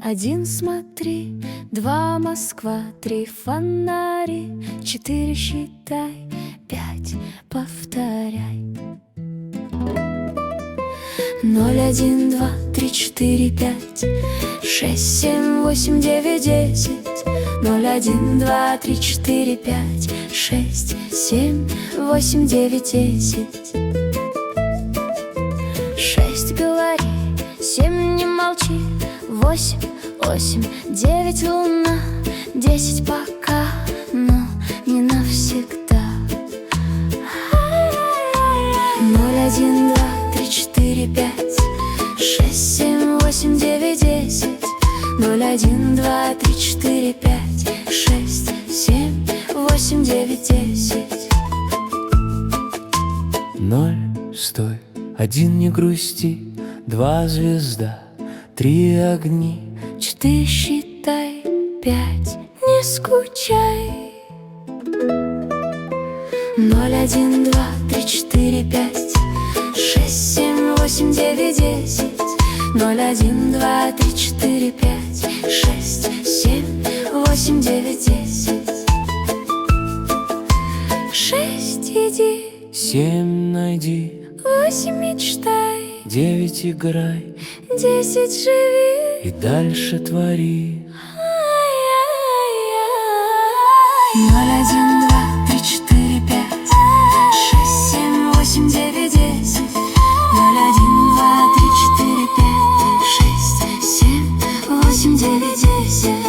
1 смотри, 2 Москва, 3 фонари, 4 считай, 5 повторяй. 0, 1, 2, 3, 4, 5, 6, 7, 8, 9, 10. 0, 1, 2, 3, 4, 5, 6, 7, 8, 9, 10. 6 говори, 7 не молчи, 8, 8, 9 луна, 10 пока, но не навсегда. 0, 1, 2, 3, 4, 5, 6, 7, 8, 9, 10. 0, 1, 2, 3, 4, 5, 6, 7, 8, 9, 10. 0, стой, 1 не грусти, 2 звезда, 3 огни, 4 считай, 5 не скучай. 0, 1, 2, 3, 4, 5, 6, 7, 8, 9, 10. 0, 1, 2, 3, 4, 5, 6, 7, 8, 9, 10. 6 иди, 7 найди, 8 мечтай, 9 играй 10 живи. и дальше твори. 0, 1, 2, 3, 4, 5, 6, 7, 8, 9, 10. 0, 1, 2, 3, 4, 5, 6, 7, 8, 9, 10.